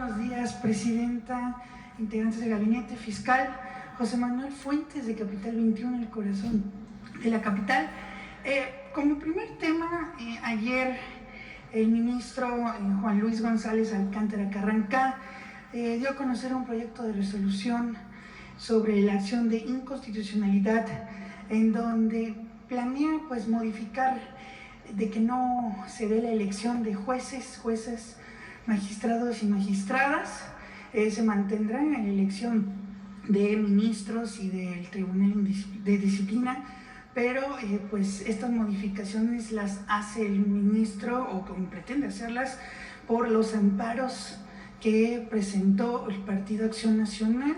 buenos días, Presidenta, integrantes del Gabinete Fiscal. José Manuel Fuentes, de Capital 21, el corazón de la capital. Como primer tema, ayer el ministro Juan Luis González Alcántara Carranca dio a conocer un proyecto de resolución sobre la acción de inconstitucionalidad, en donde planea pues modificar de que no se dé la elección de jueces, juezas, magistrados y magistradas. Se mantendrá en la elección de ministros y del Tribunal de Disciplina, pero pues estas modificaciones las hace el ministro, o como pretende hacerlas, por los amparos que presentó el Partido Acción Nacional,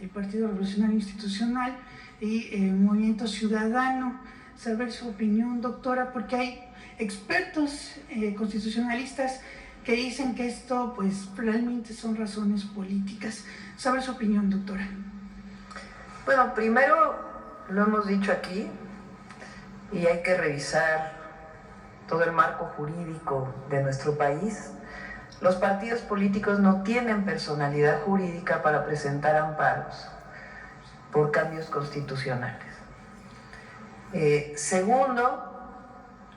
el Partido Revolucionario Institucional y el Movimiento Ciudadano. Saber su opinión, doctora, porque hay expertos constitucionalistas que dicen que esto pues realmente son razones políticas. Saber su opinión, doctora. Bueno, primero lo hemos dicho aquí y hay que revisar todo el marco jurídico de nuestro país. Los partidos políticos no tienen personalidad jurídica para presentar amparos por cambios constitucionales. Segundo,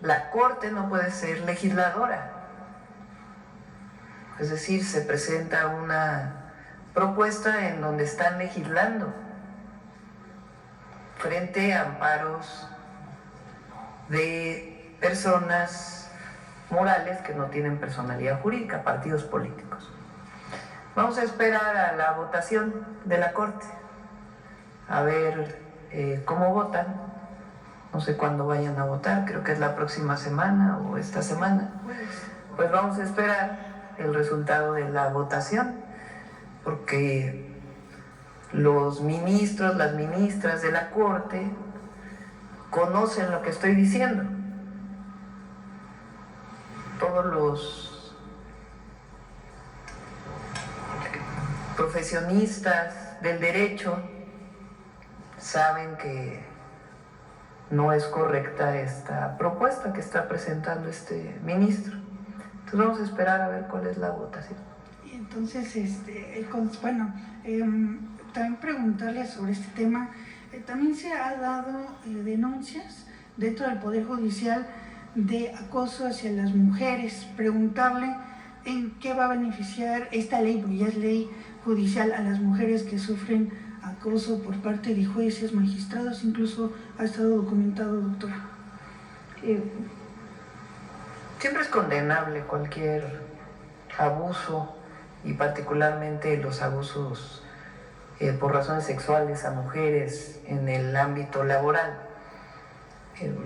la Corte no puede ser legisladora. Es decir, se presenta una propuesta en donde están legislando frente a amparos de personas morales que no tienen personalidad jurídica, partidos políticos. Vamos a esperar a la votación de la Corte, a ver cómo votan. No sé cuándo vayan a votar, creo que es la próxima semana o esta semana. Pues vamos a esperar el resultado de la votación, porque los ministros, las ministras de la Corte conocen lo que estoy diciendo. Todos los profesionistas del derecho saben que no es correcta esta propuesta que está presentando este ministro. Entonces vamos a esperar a ver cuál es la votación. Y entonces, también preguntarle sobre este tema. También se ha dado denuncias dentro del Poder Judicial de acoso hacia las mujeres. Preguntarle en qué va a beneficiar esta ley, porque ya es ley judicial, a las mujeres que sufren acoso por parte de jueces, magistrados. Incluso ha estado documentado, doctora. Siempre es condenable cualquier abuso, y particularmente los abusos por razones sexuales a mujeres en el ámbito laboral.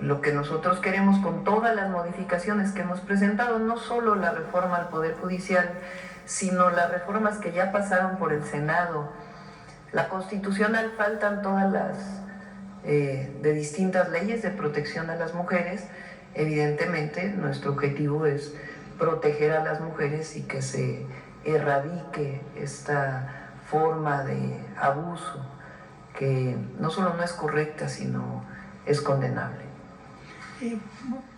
Lo que nosotros queremos con todas las modificaciones que hemos presentado, no solo la reforma al Poder Judicial, sino las reformas que ya pasaron por el Senado, la constitucional, faltan todas las de distintas leyes de protección a las mujeres. Evidentemente, nuestro objetivo es proteger a las mujeres y que se erradique esta forma de abuso que no solo no es correcta, sino es condenable.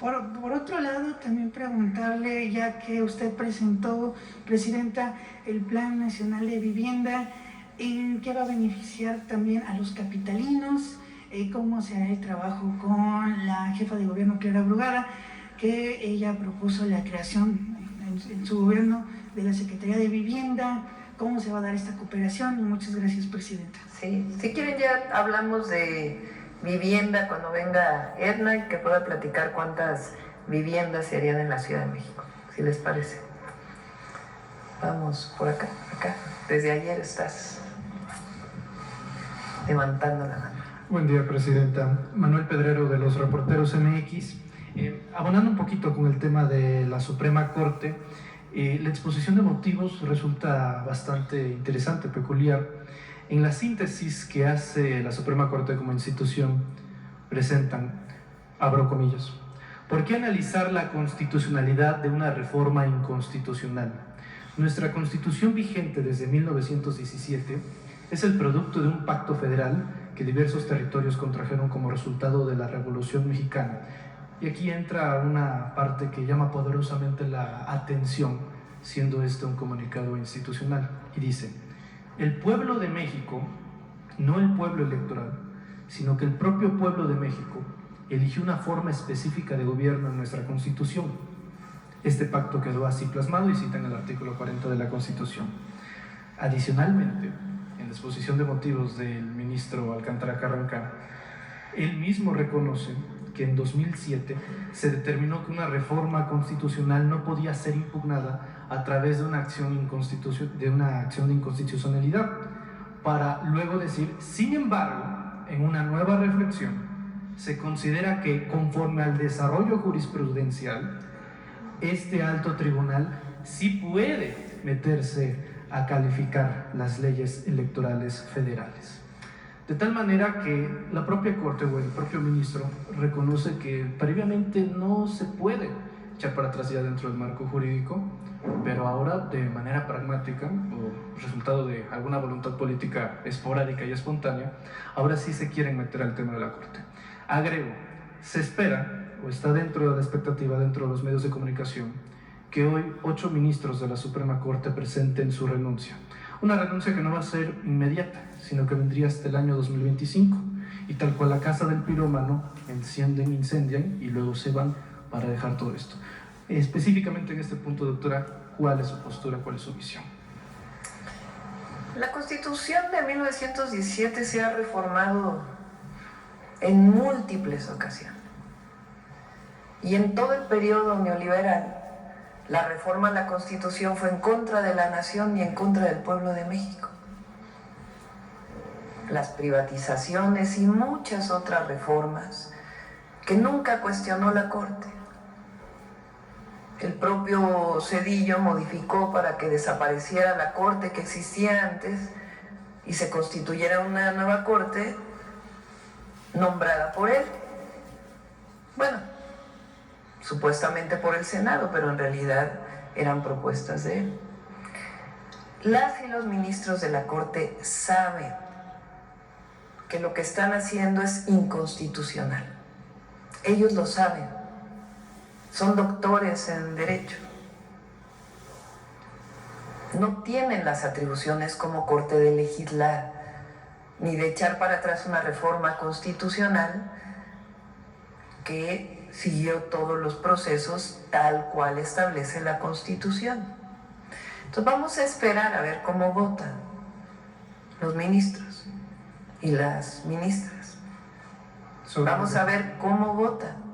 Por otro lado, también preguntarle, ya que usted presentó, Presidenta, el Plan Nacional de Vivienda, ¿en qué va a beneficiar también a los capitalinos? ¿Cómo se hará el trabajo con la jefa de gobierno, Clara Brugada, que ella propuso la creación en su gobierno de la Secretaría de Vivienda? ¿Cómo se va a dar esta cooperación? Y muchas gracias, Presidenta. Sí, si quieren ya hablamos de vivienda cuando venga Edna, y que pueda platicar cuántas viviendas se harían en la Ciudad de México, si les parece. Vamos por acá. Desde ayer estás levantando la mano. Buen día, Presidenta. Manuel Pedrero, de los Reporteros MX. Abonando un poquito con el tema de la Suprema Corte, la exposición de motivos resulta bastante interesante, peculiar. En la síntesis que hace la Suprema Corte como institución, presentan, abro comillas, ¿por qué analizar la constitucionalidad de una reforma inconstitucional? Nuestra Constitución vigente desde 1917 es el producto de un pacto federal que diversos territorios contrajeron como resultado de la Revolución Mexicana. Y aquí entra una parte que llama poderosamente la atención. siendo este un comunicado institucional, y dice: el pueblo de México, no el pueblo electoral, sino que el propio pueblo de México eligió una forma específica de gobierno en nuestra Constitución. Este pacto quedó así plasmado y citan el artículo 40 de la Constitución. Adicionalmente, en la exposición de motivos del ministro Alcántara Carrancá, él mismo reconoce que en 2007 se determinó que una reforma constitucional no podía ser impugnada a través de una acción de inconstitucionalidad, para luego decir: sin embargo, en una nueva reflexión, se considera que, conforme al desarrollo jurisprudencial, este alto tribunal sí puede meterse a calificar las leyes electorales federales. De tal manera que la propia Corte o el propio ministro reconoce que previamente no se puede echar para atrás ya dentro del marco jurídico, pero ahora, de manera pragmática o resultado de alguna voluntad política esporádica y espontánea, ahora sí se quieren meter al tema de la Corte. Agrego, se espera, o está dentro de la expectativa, dentro de los medios de comunicación, que hoy 8 ministros de la Suprema Corte presenten su renuncia. Una renuncia que no va a ser inmediata, sino que vendría hasta el año 2025, y tal cual la casa del pirómano, encienden, incendian y luego se van para dejar todo esto. Específicamente en este punto, doctora, ¿cuál es su postura, cuál es su visión? La Constitución de 1917 se ha reformado en múltiples ocasiones. Y en todo el periodo neoliberal, la reforma a la Constitución fue en contra de la nación y en contra del pueblo de México. Las privatizaciones y muchas otras reformas que nunca cuestionó la Corte. El propio Zedillo modificó para que desapareciera la Corte que existía antes y se constituyera una nueva Corte nombrada por él. Bueno, supuestamente por el Senado, pero en realidad eran propuestas de él. Las y los ministros de la Corte saben que lo que están haciendo es inconstitucional. Ellos lo saben. Son doctores en Derecho. No tienen las atribuciones como Corte de legislar, ni de echar para atrás una reforma constitucional que siguió todos los procesos tal cual establece la Constitución. Entonces vamos a esperar a ver cómo votan los ministros y las ministras. Vamos a ver cómo votan.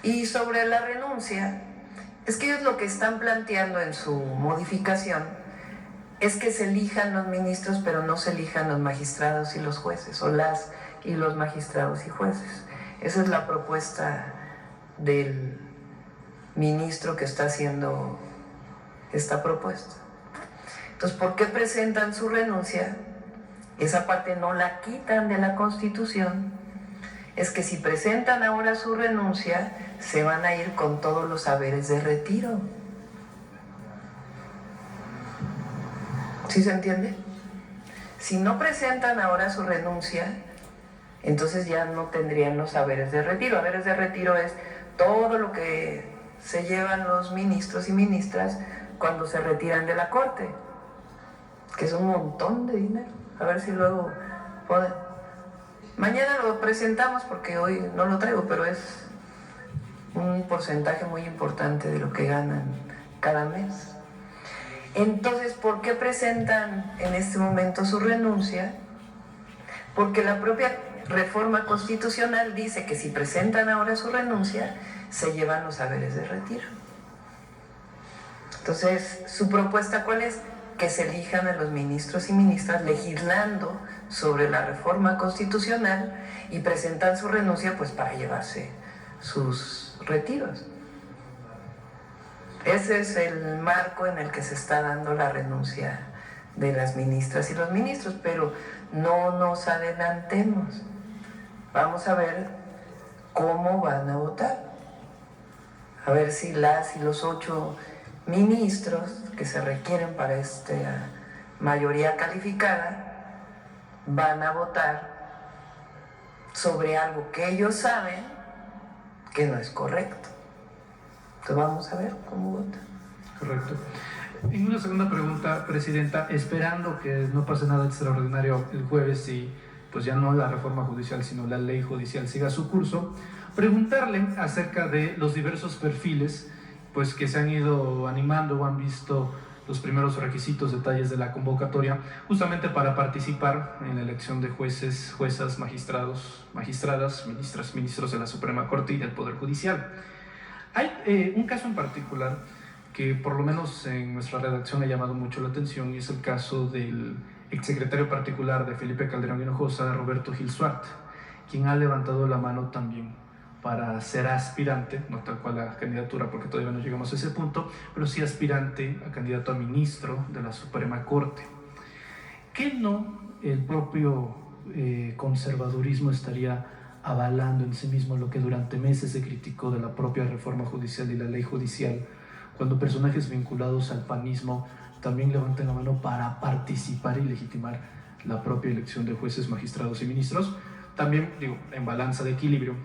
Y sobre la renuncia, es que ellos lo que están planteando en su modificación es que se elijan los ministros, pero no se elijan los magistrados y los jueces, o las y los magistrados y jueces. Esa es la propuesta del ministro que está haciendo esta propuesta. Entonces, ¿por qué presentan su renuncia? Esa parte no la quitan de la Constitución. Es que si presentan ahora su renuncia, se van a ir con todos los haberes de retiro. ¿Sí se entiende? Si no presentan ahora su renuncia, entonces ya no tendrían los haberes de retiro. Haberes de retiro es todo lo que se llevan los ministros y ministras cuando se retiran de la Corte, que es un montón de dinero. A ver si luego pueden. Mañana lo presentamos porque hoy no lo traigo, pero es un porcentaje muy importante de lo que ganan cada mes. Entonces, ¿por qué presentan en este momento su renuncia? Porque la propia reforma constitucional dice que si presentan ahora su renuncia, se llevan los haberes de retiro. Entonces, ¿su propuesta cuál es? Que se elijan a los ministros y ministras legislando sobre la reforma constitucional y presentan su renuncia pues para llevarse sus retiros. Ese es el marco en el que se está dando la renuncia de las ministras y los ministros, pero no nos adelantemos. Vamos a ver cómo van a votar. A ver si las y los 8 ministros que se requieren para esta mayoría calificada van a votar sobre algo que ellos saben que no es correcto. Entonces vamos a ver cómo votan. Correcto. En una segunda pregunta, Presidenta, esperando que no pase nada extraordinario el jueves y pues ya no la reforma judicial, sino la ley judicial siga su curso, preguntarle acerca de los diversos perfiles pues que se han ido animando o han visto los primeros requisitos, detalles de la convocatoria, justamente para participar en la elección de jueces, juezas, magistrados, magistradas, ministras, ministros de la Suprema Corte y del Poder Judicial. Hay un caso en particular que por lo menos en nuestra redacción ha llamado mucho la atención, y es el caso del exsecretario particular de Felipe Calderón Hinojosa, Roberto Gil Suart, quien ha levantado la mano también para ser aspirante, no tal cual la candidatura porque todavía no llegamos a ese punto, pero sí aspirante a candidato a ministro de la Suprema Corte. ¿Qué no el propio conservadurismo estaría avalando en sí mismo lo que durante meses se criticó de la propia reforma judicial y la ley judicial, cuando personajes vinculados al panismo también levantan la mano para participar y legitimar la propia elección de jueces, magistrados y ministros? También, digo, en balanza de equilibrio,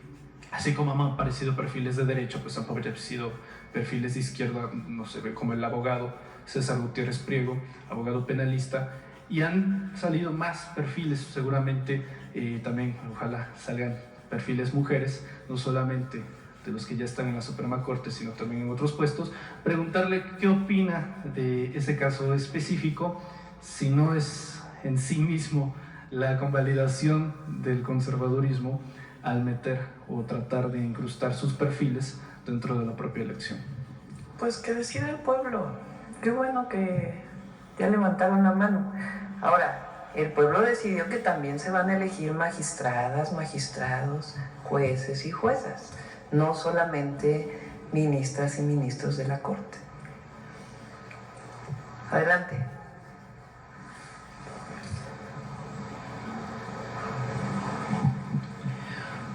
así como han aparecido perfiles de derecho, pues han aparecido perfiles de izquierda, no se ve, como el abogado César Gutiérrez Priego, abogado penalista, y han salido más perfiles, seguramente también, ojalá salgan perfiles mujeres, no solamente de los que ya están en la Suprema Corte, sino también en otros puestos. Preguntarle qué opina de ese caso específico, si no es en sí mismo la convalidación del conservadurismo al meter o tratar de incrustar sus perfiles dentro de la propia elección. Pues que decida el pueblo. Qué bueno que ya levantaron la mano. Ahora, el pueblo decidió que también se van a elegir magistradas, magistrados, jueces y juezas, no solamente ministras y ministros de la Corte. Adelante.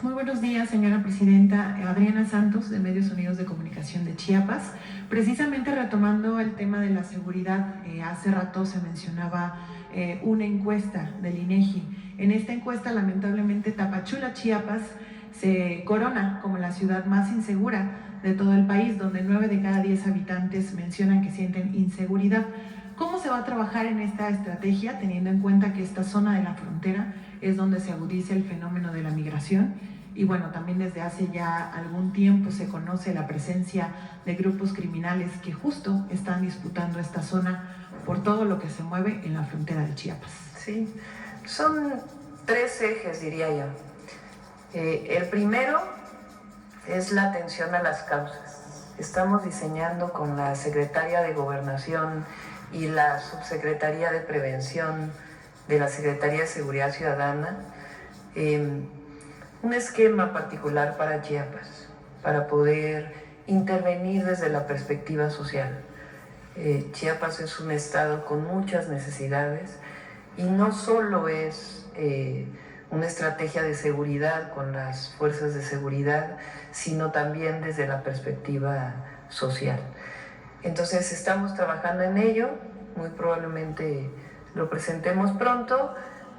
Muy buenos días, señora Presidenta. Adriana Santos, de Medios Unidos de Comunicación de Chiapas. Precisamente retomando el tema de la seguridad, hace rato se mencionaba una encuesta del INEGI. En esta encuesta, lamentablemente, Tapachula, Chiapas, se corona como la ciudad más insegura de todo el país, donde 9 de cada 10 habitantes mencionan que sienten inseguridad. ¿Cómo se va a trabajar en esta estrategia, teniendo en cuenta que esta zona de la frontera es donde se agudiza el fenómeno de la migración? Y bueno, también desde hace ya algún tiempo se conoce la presencia de grupos criminales que justo están disputando esta zona por todo lo que se mueve en la frontera de Chiapas. Sí, son 3 ejes, diría yo. El primero es la atención a las causas. Estamos diseñando con la Secretaría de Gobernación y la Subsecretaría de Prevención de la Secretaría de Seguridad Ciudadana un esquema particular para Chiapas, para poder intervenir desde la perspectiva social. Chiapas es un estado con muchas necesidades y no solo es una estrategia de seguridad con las fuerzas de seguridad, sino también desde la perspectiva social. Entonces estamos trabajando en ello, muy probablemente lo presentemos pronto,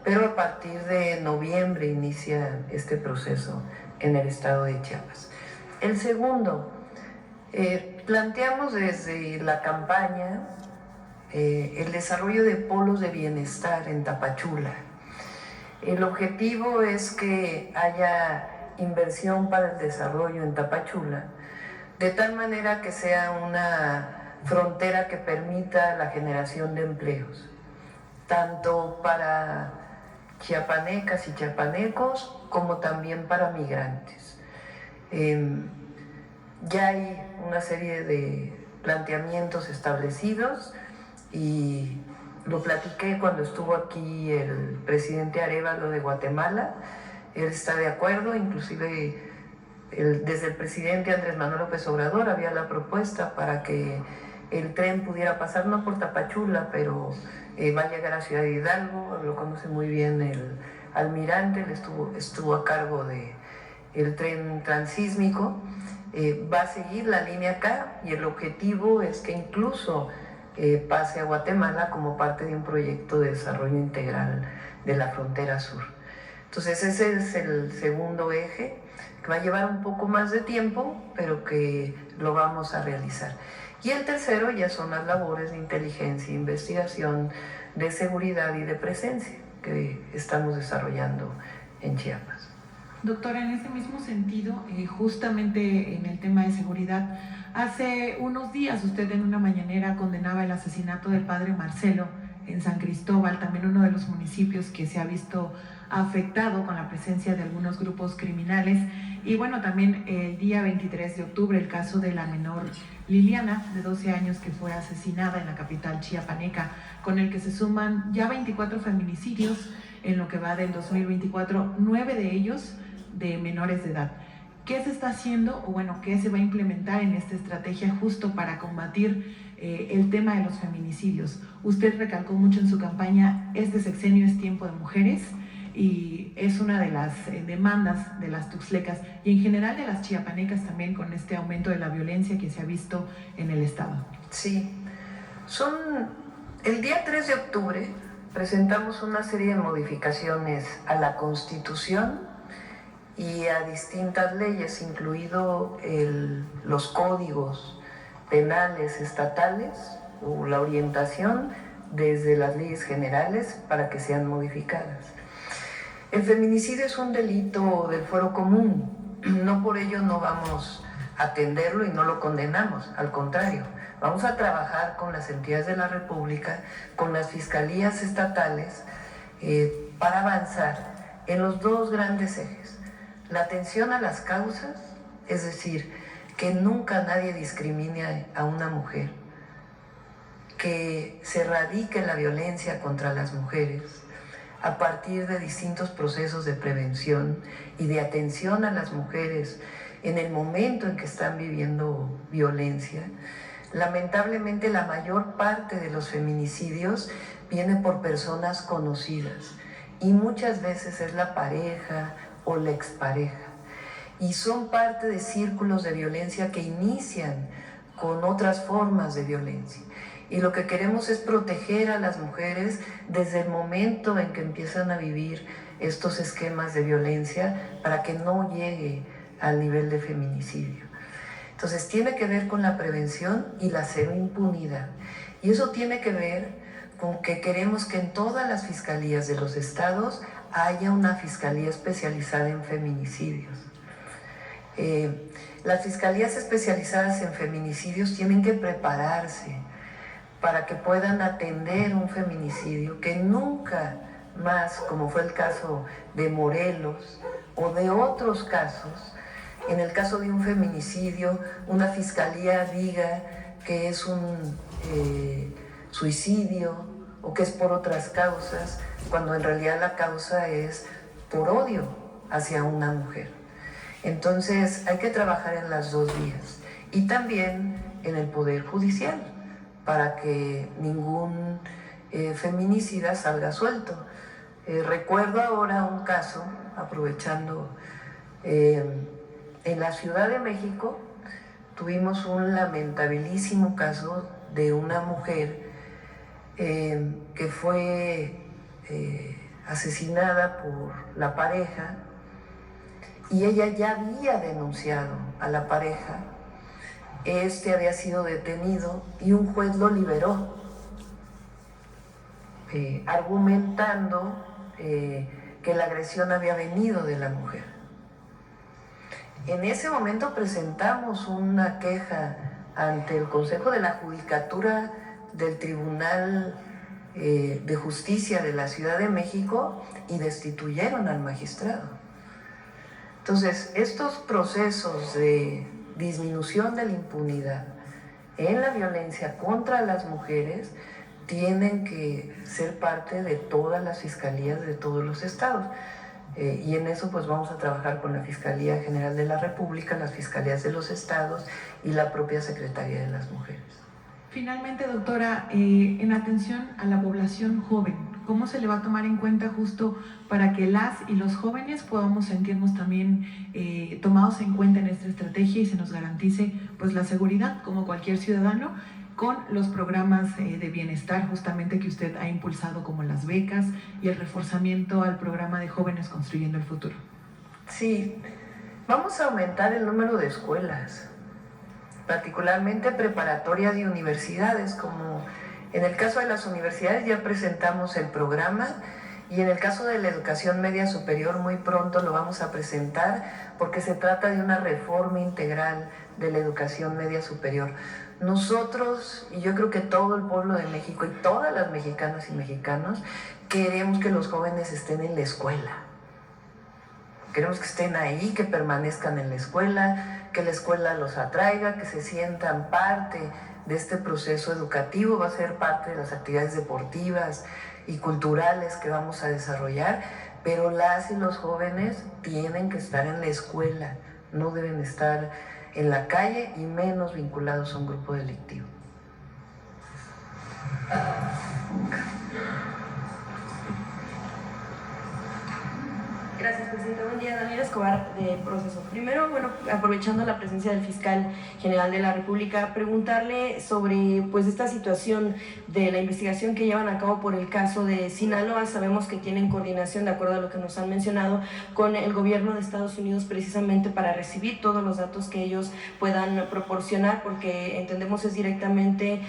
pero a partir de noviembre inicia este proceso en el estado de Chiapas. El segundo, planteamos desde la campaña el desarrollo de polos de bienestar en Tapachula. El objetivo es que haya inversión para el desarrollo en Tapachula, de tal manera que sea una frontera que permita la generación de empleos, tanto para chiapanecas y chiapanecos como también para migrantes. Ya hay una serie de planteamientos establecidos y lo platiqué cuando estuvo aquí el presidente Arévalo de Guatemala. Él está de acuerdo, inclusive desde el presidente Andrés Manuel López Obrador había la propuesta para que el tren pudiera pasar no por Tapachula, pero va a llegar a Ciudad Hidalgo. Lo conoce muy bien el almirante, él estuvo a cargo del tren transísmico. Va a seguir la línea acá y el objetivo es que incluso pase a Guatemala como parte de un proyecto de desarrollo integral de la frontera sur. Entonces ese es el segundo eje, que va a llevar un poco más de tiempo, pero que lo vamos a realizar. Y el tercero ya son las labores de inteligencia, investigación, de seguridad y de presencia que estamos desarrollando en Chiapas. Doctora, en ese mismo sentido, justamente en el tema de seguridad, hace unos días usted en una mañanera condenaba el asesinato del padre Marcelo en San Cristóbal, también uno de los municipios que se ha visto afectado con la presencia de algunos grupos criminales. Y bueno, también el día 23 de octubre el caso de la menor Liliana, de 12 años, que fue asesinada en la capital chiapaneca, con el que se suman ya 24 feminicidios en lo que va del 2024, 9 de ellos de menores de edad. ¿Qué se está haciendo o bueno, qué se va a implementar en esta estrategia justo para combatir el tema de los feminicidios? Usted recalcó mucho en su campaña, este sexenio es tiempo de mujeres, y es una de las demandas de las tuxtlecas y en general de las chiapanecas también, con este aumento de la violencia que se ha visto en el estado. Sí, el día 3 de octubre presentamos una serie de modificaciones a la Constitución y a distintas leyes, incluido los códigos penales estatales o la orientación desde las leyes generales para que sean modificadas. El feminicidio es un delito del fuero común, no por ello no vamos a atenderlo y no lo condenamos, al contrario, vamos a trabajar con las entidades de la República, con las fiscalías estatales, para avanzar en los dos grandes ejes: la atención a las causas, es decir, que nunca nadie discrimine a una mujer, que se erradique la violencia contra las mujeres a partir de distintos procesos de prevención y de atención a las mujeres en el momento en que están viviendo violencia. Lamentablemente la mayor parte de los feminicidios viene por personas conocidas y muchas veces es la pareja o la expareja, y son parte de círculos de violencia que inician con otras formas de violencia. Y lo que queremos es proteger a las mujeres desde el momento en que empiezan a vivir estos esquemas de violencia para que no llegue al nivel de feminicidio. Entonces tiene que ver con la prevención y la cero impunidad. Y eso tiene que ver con que queremos que en todas las fiscalías de los estados haya una fiscalía especializada en feminicidios. Las fiscalías especializadas en feminicidios tienen que prepararse para que puedan atender un feminicidio que nunca más, como fue el caso de Morelos o de otros casos, en el caso de un feminicidio, una fiscalía diga que es un suicidio o que es por otras causas, cuando en realidad la causa es por odio hacia una mujer. Entonces hay que trabajar en las dos vías y también en el Poder Judicial, para que ningún feminicida salga suelto. Recuerdo ahora un caso, aprovechando, en la Ciudad de México tuvimos un lamentabilísimo caso de una mujer que fue asesinada por la pareja, y ella ya había denunciado a la pareja. Este había sido detenido y un juez lo liberó, argumentando que la agresión había venido de la mujer. En ese momento presentamos una queja ante el Consejo de la Judicatura del Tribunal de Justicia de la Ciudad de México y destituyeron al magistrado. Entonces, estos procesos de disminución de la impunidad en la violencia contra las mujeres tienen que ser parte de todas las fiscalías de todos los estados. Y en eso pues vamos a trabajar con la Fiscalía General de la República, las fiscalías de los estados y la propia Secretaría de las Mujeres. Finalmente, doctora, en atención a la población joven, ¿cómo se le va a tomar en cuenta justo para que las y los jóvenes podamos sentirnos también tomados en cuenta en esta estrategia y se nos garantice pues la seguridad como cualquier ciudadano, con los programas de bienestar justamente que usted ha impulsado, como las becas y el reforzamiento al programa de Jóvenes Construyendo el Futuro? Sí, vamos a aumentar el número de escuelas. particularmente preparatorias y universidades, como en el caso de las universidades ya presentamos el programa, y en el caso de la educación media superior muy pronto lo vamos a presentar, porque se trata de una reforma integral de la educación media superior. Nosotros, y yo creo que todo el pueblo de México y todas las mexicanas y mexicanos, queremos que los jóvenes estén en la escuela. Queremos que estén ahí, que permanezcan en la escuela, que la escuela los atraiga, que se sientan parte de este proceso educativo, va a ser parte de las actividades deportivas y culturales que vamos a desarrollar, pero las y los jóvenes tienen que estar en la escuela, no deben estar en la calle y menos vinculados a un grupo delictivo. Gracias, presidenta. Buen día, Daniela Escobar, de Proceso. Primero, bueno, aprovechando la presencia del fiscal general de la República, preguntarle sobre pues esta situación de la investigación que llevan a cabo por el caso de Sinaloa. Sabemos que tienen coordinación, de acuerdo a lo que nos han mencionado, con el gobierno de Estados Unidos, precisamente para recibir todos los datos que ellos puedan proporcionar, porque entendemos es directamente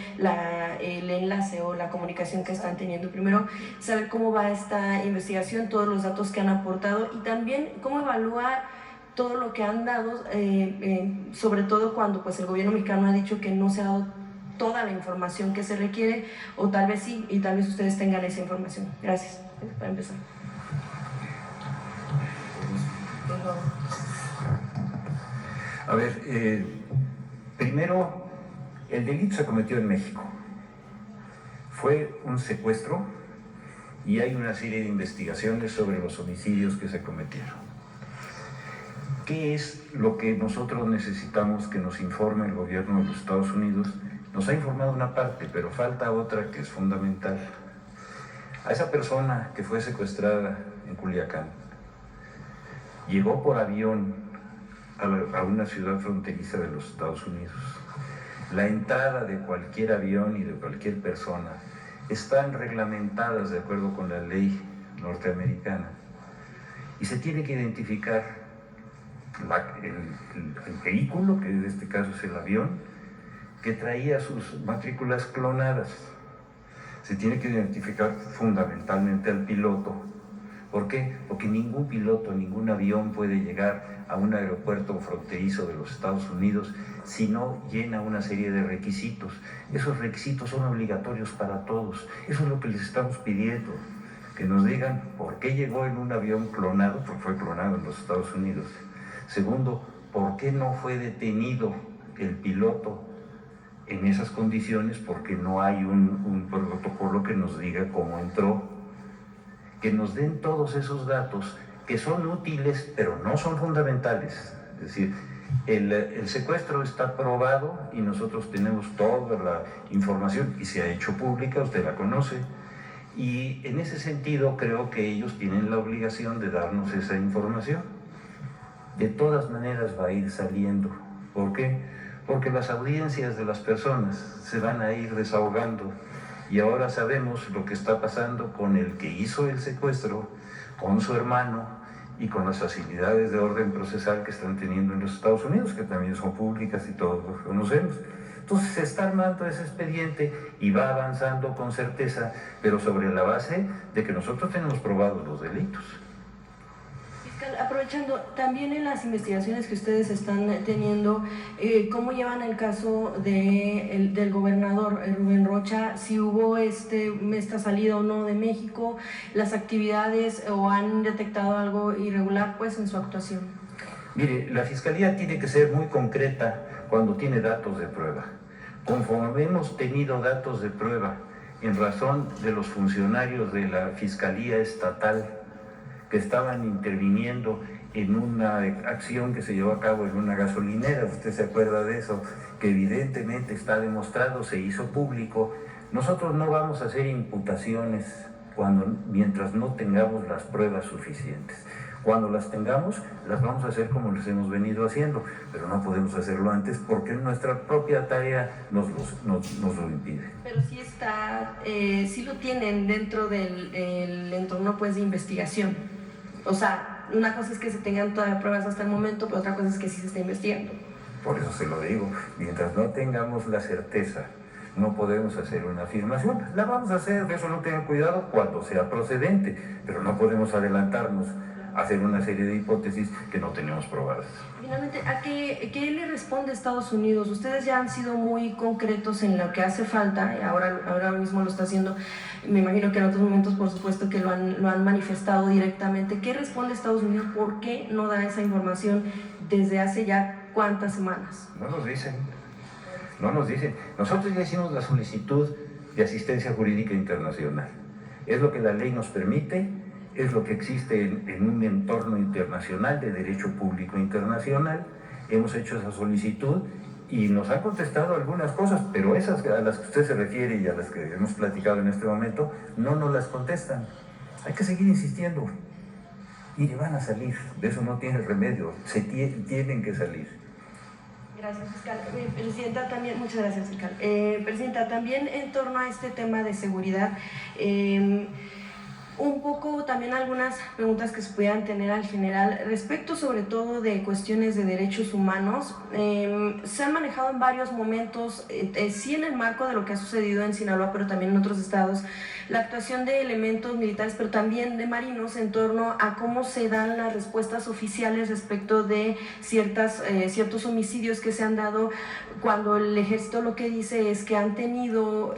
el enlace o la comunicación que están teniendo. Primero, saber cómo va esta investigación, todos los datos que han aportado, y también cómo evalúa todo lo que han dado, sobre todo cuando pues el gobierno mexicano ha dicho que no se ha dado toda la información que se requiere, o tal vez sí, y tal vez ustedes tengan esa información. Gracias, para empezar. A ver, primero, el delito se cometió en México. Fue un secuestro y hay una serie de investigaciones sobre los homicidios que se cometieron. ¿Qué es lo que nosotros necesitamos que nos informe el gobierno de los Estados Unidos? Nos ha informado una parte, pero falta otra que es fundamental. A esa persona que fue secuestrada en Culiacán, llegó por avión a una ciudad fronteriza de los Estados Unidos. La entrada de cualquier avión y de cualquier persona están reglamentadas de acuerdo con la ley norteamericana y se tiene que identificar el vehículo, que en este caso es el avión, que traía sus matrículas clonadas. Se tiene que identificar fundamentalmente al piloto. ¿Por qué? Porque ningún piloto, ningún avión puede llegar a un aeropuerto fronterizo de los Estados Unidos si no llena una serie de requisitos. Esos requisitos son obligatorios para todos. Eso es lo que les estamos pidiendo, que nos digan por qué llegó en un avión clonado, porque fue clonado en los Estados Unidos. Segundo, por qué no fue detenido el piloto en esas condiciones, porque no hay un protocolo que nos diga cómo entró. Que nos den todos esos datos que son útiles, pero no son fundamentales. Es decir, el secuestro está probado y nosotros tenemos toda la información y se ha hecho pública, usted la conoce, y en ese sentido creo que ellos tienen la obligación de darnos esa información. De todas maneras va a ir saliendo. ¿Por qué? Porque las audiencias de las personas se van a ir desahogando. Y ahora sabemos lo que está pasando con el que hizo el secuestro, con su hermano y con las facilidades de orden procesal que están teniendo en los Estados Unidos, que también son públicas y todos los conocemos. Entonces se está armando ese expediente y va avanzando con certeza, pero sobre la base de que nosotros tenemos probados los delitos. Fiscal, aprovechando, también en las investigaciones que ustedes están teniendo, ¿cómo llevan el caso del gobernador Rubén Rocha? Si hubo esta salida o no de México, las actividades, o han detectado algo irregular pues en su actuación. Mire, la Fiscalía tiene que ser muy concreta cuando tiene datos de prueba. Conforme hemos tenido datos de prueba en razón de los funcionarios de la Fiscalía Estatal que estaban interviniendo en una acción que se llevó a cabo en una gasolinera, usted se acuerda de eso, que evidentemente está demostrado, se hizo público. Nosotros no vamos a hacer imputaciones mientras no tengamos las pruebas suficientes. Cuando las tengamos, las vamos a hacer como les hemos venido haciendo, pero no podemos hacerlo antes porque nuestra propia tarea nos lo impide. Pero sí sí lo tienen dentro del entorno pues de investigación. O sea, una cosa es que se tengan todavía pruebas hasta el momento, pero otra cosa es que sí se está investigando. Por eso se lo digo, mientras no tengamos la certeza, no podemos hacer una afirmación. La vamos a hacer, de eso no tengan cuidado cuando sea procedente, pero no podemos adelantarnos a hacer una serie de hipótesis que no tenemos probadas. Finalmente, ¿qué le responde Estados Unidos? Ustedes ya han sido muy concretos en lo que hace falta, ahora mismo lo está haciendo, me imagino que en otros momentos por supuesto que lo han manifestado directamente. ¿Qué responde Estados Unidos? ¿Por qué no da esa información desde hace ya cuántas semanas? No nos dicen. No nos dicen. Nosotros ya hicimos la solicitud de asistencia jurídica internacional. Es lo que la ley nos permite, es lo que existe en un entorno internacional de derecho público internacional. Hemos hecho esa solicitud y nos han contestado algunas cosas, pero esas a las que usted se refiere y a las que hemos platicado en este momento, no nos las contestan. Hay que seguir insistiendo. Y van a salir, de eso no tiene remedio, tienen que salir. Gracias, fiscal. Presidenta, también, muchas gracias, fiscal. Presidenta, también en torno a este tema de seguridad, un poco también algunas preguntas que se pudieran tener al general respecto sobre todo de cuestiones de derechos humanos. Se han manejado en varios momentos, sí en el marco de lo que ha sucedido en Sinaloa, pero también en otros estados, la actuación de elementos militares, pero también de marinos en torno a cómo se dan las respuestas oficiales respecto de ciertos homicidios que se han dado, cuando el ejército lo que dice es que han tenido,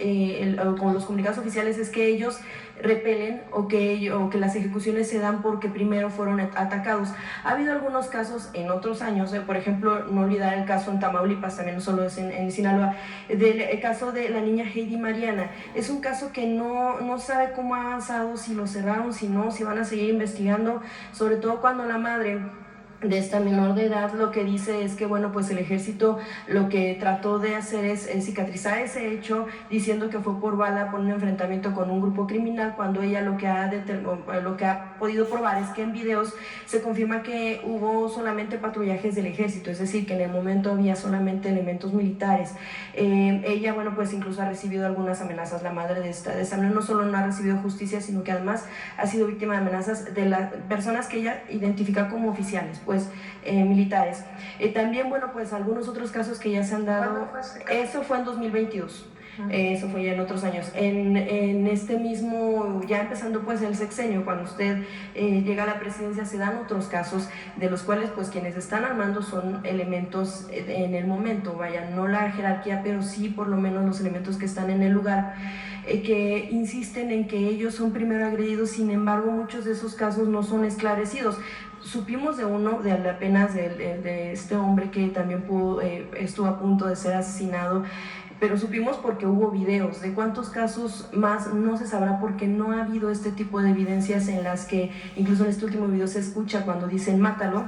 con los comunicados oficiales, es que ellos repelen o que las ejecuciones se dan porque primero fueron atacados. Ha habido algunos casos en otros años, por ejemplo, no olvidar el caso en Tamaulipas, también no solo es en Sinaloa, el caso de la niña Heidi Mariana. Es un caso que no sabe cómo ha avanzado, si lo cerraron, si no, si van a seguir investigando, sobre todo cuando la madre de esta menor de edad lo que dice es que, bueno, pues el ejército lo que trató de hacer es cicatrizar ese hecho, diciendo que fue por bala, por un enfrentamiento con un grupo criminal, cuando ella lo que ha podido probar es que en videos se confirma que hubo solamente patrullajes del ejército, es decir, que en el momento había solamente elementos militares. Ella, bueno, pues incluso ha recibido algunas amenazas, la madre de esta menor no solo no ha recibido justicia, sino que además ha sido víctima de amenazas de las personas que ella identifica como oficiales, pues militares. También, bueno, pues algunos otros casos que ya se han dado. Eso fue en 2022. Eso fue ya en otros años. En este mismo, ya empezando pues el sexenio, cuando usted llega a la presidencia, se dan otros casos de los cuales pues quienes están armando son elementos en el momento, vaya, no la jerarquía, pero sí por lo menos los elementos que están en el lugar, que insisten en que ellos son primero agredidos. Sin embargo, muchos de esos casos no son esclarecidos. Supimos de uno, apenas de este hombre que también estuvo a punto de ser asesinado, pero supimos porque hubo videos. De cuántos casos más no se sabrá, porque no ha habido este tipo de evidencias en las que, incluso en este último video se escucha cuando dicen mátalo,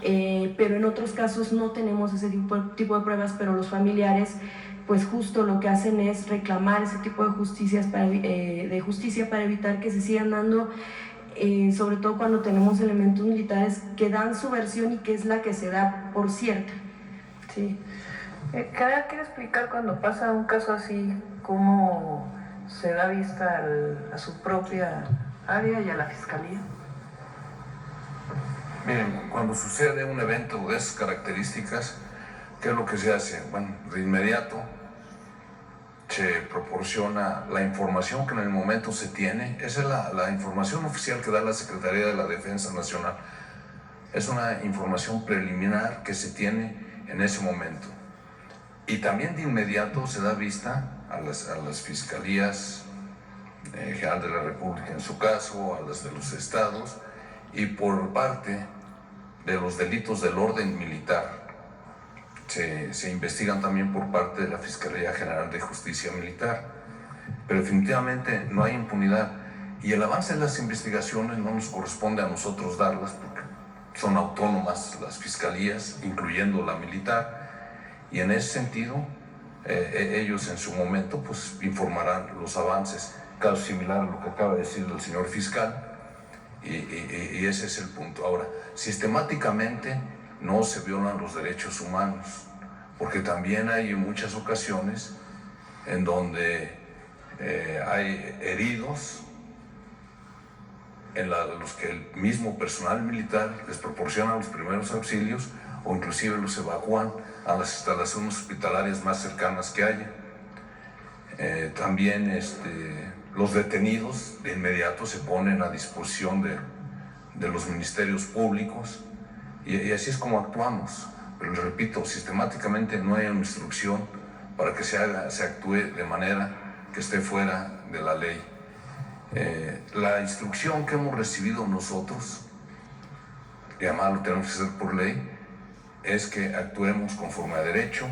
pero en otros casos no tenemos ese tipo de pruebas, pero los familiares pues justo lo que hacen es reclamar ese tipo de justicia para evitar que se sigan dando, sobre todo cuando tenemos elementos militares que dan su versión y que es la que se da por cierta. Sí. ¿Quiere explicar cuando pasa un caso así, cómo se da vista a su propia área y a la fiscalía? Miren, cuando sucede un evento de esas características, ¿qué es lo que se hace? Bueno, de inmediato se proporciona la información que en el momento se tiene. Esa es la información oficial que da la Secretaría de la Defensa Nacional. Es una información preliminar que se tiene en ese momento. Y también de inmediato se da vista a las fiscalías general de la República, en su caso, a las de los estados, y por parte de los delitos del orden militar. Se investigan también por parte de la Fiscalía General de Justicia Militar, pero definitivamente no hay impunidad, y el avance de las investigaciones no nos corresponde a nosotros darlas porque son autónomas las fiscalías, incluyendo la militar, y en ese sentido ellos en su momento pues informarán los avances. Caso similar a lo que acaba de decir el señor fiscal, y ese es el punto. Ahora, sistemáticamente no se violan los derechos humanos, porque también hay muchas ocasiones en donde hay heridos en los que el mismo personal militar les proporciona los primeros auxilios, o inclusive los evacúan a las instalaciones hospitalarias más cercanas que haya. También los detenidos de inmediato se ponen a disposición de los ministerios públicos y así es como actuamos. Pero les repito, sistemáticamente no hay una instrucción para que se actúe de manera que esté fuera de la ley. La instrucción que hemos recibido nosotros, y además lo tenemos que hacer por ley, es que actuemos conforme a derecho,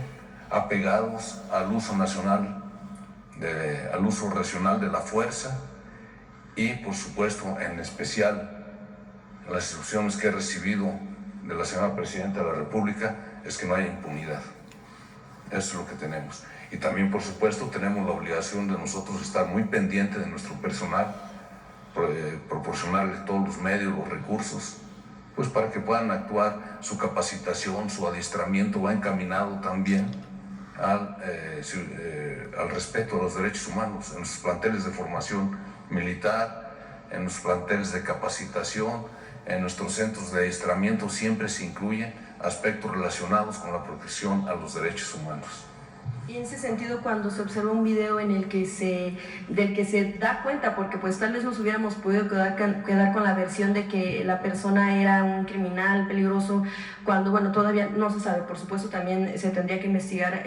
apegados al uso nacional, al uso racional de la fuerza y, por supuesto, en especial, las instrucciones que he recibido de la señora Presidenta de la República es que no haya impunidad. Eso es lo que tenemos. Y también, por supuesto, tenemos la obligación de nosotros estar muy pendientes de nuestro personal, proporcionarle todos los medios, los recursos, pues para que puedan actuar. Su capacitación, su adiestramiento va encaminado también al respeto a los derechos humanos en nuestros planteles de formación militar, en nuestros planteles de capacitación, en nuestros centros de adiestramiento. Siempre se incluyen aspectos relacionados con la protección a los derechos humanos. Y en ese sentido, cuando se observa un video en el que del que se da cuenta, porque pues tal vez nos hubiéramos podido quedar con la versión de que la persona era un criminal peligroso, cuando bueno, todavía no se sabe, por supuesto también se tendría que investigar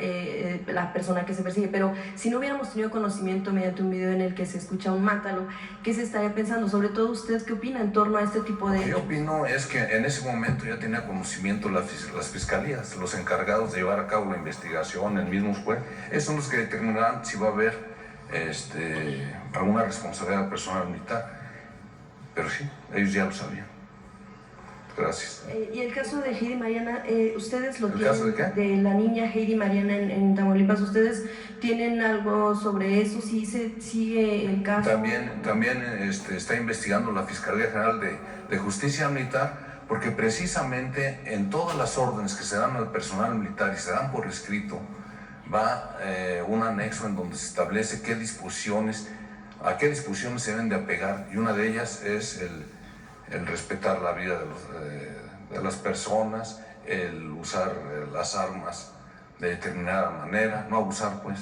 la persona que se persigue, pero si no hubiéramos tenido conocimiento mediante un video en el que se escucha un mátalo, ¿qué se estaría pensando? Sobre todo usted, ¿qué opina en torno a este tipo de...? Lo que yo opino es que en ese momento ya tenía conocimiento las fiscalías, los encargados de llevar a cabo la investigación, el mismo juez, esos son los que determinarán si va a haber alguna responsabilidad personal militar. Pero sí, ellos ya lo sabían. Gracias. Y el caso de Heidi Mariana, ¿ustedes lo ¿El tienen? caso de qué? De la niña Heidi Mariana en Tamaulipas, ¿ustedes tienen algo sobre eso? ¿Sí se sigue el caso? También está investigando la Fiscalía General de Justicia Militar, porque precisamente en todas las órdenes que se dan al personal militar y se dan por escrito, va un anexo en donde se establece a qué disposiciones se deben de apegar, y una de ellas es el respetar la vida de las personas, el usar las armas de determinada manera, no abusar pues,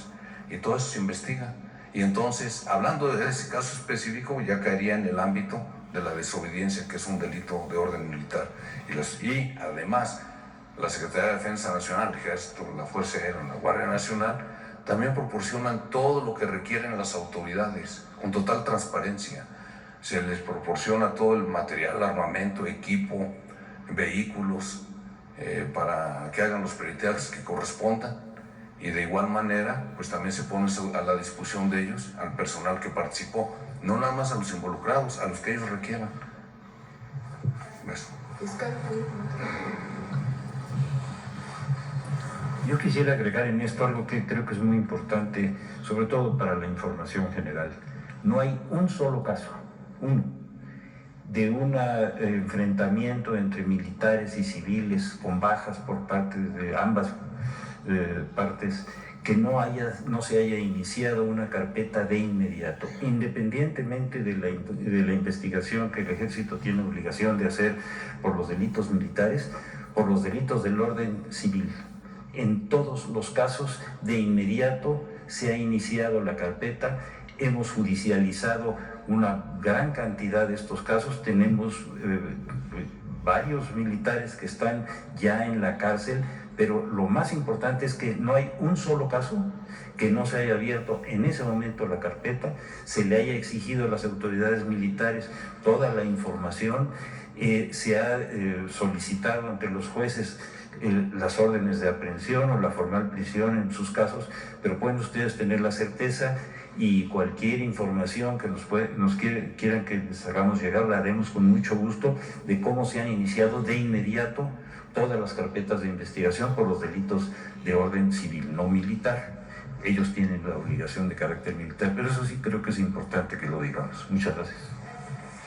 y todo eso se investiga. Y entonces, hablando de ese caso específico, ya caería en el ámbito de la desobediencia, que es un delito de orden militar. Y además, la Secretaría de Defensa Nacional, el Ejército, la Fuerza Aérea, la Guardia Nacional, también proporcionan todo lo que requieren las autoridades, con total transparencia. Se les proporciona todo el material, armamento, equipo, vehículos, para que hagan los peritajes que correspondan. Y de igual manera, pues también se pone a la disposición de ellos, al personal que participó, no nada más a los involucrados, a los que ellos requieran. Eso. Yo quisiera agregar en esto algo que creo que es muy importante, sobre todo para la información general. No hay un solo caso, de un enfrentamiento entre militares y civiles con bajas por parte de ambas partes, que no se haya iniciado una carpeta de inmediato, independientemente de la investigación que el Ejército tiene obligación de hacer por los delitos militares, por los delitos del orden civil. En todos los casos, de inmediato se ha iniciado la carpeta, hemos judicializado una gran cantidad de estos casos, tenemos varios militares que están ya en la cárcel, pero lo más importante es que no hay un solo caso que no se haya abierto en ese momento la carpeta, se le haya exigido a las autoridades militares toda la información, se ha solicitado ante los jueces las órdenes de aprehensión o la formal prisión en sus casos, pero pueden ustedes tener la certeza, y cualquier información que quieran que les hagamos llegar, la haremos con mucho gusto, de cómo se han iniciado de inmediato todas las carpetas de investigación por los delitos de orden civil, no militar. Ellos tienen la obligación de carácter militar, pero eso sí creo que es importante que lo digamos. Muchas gracias.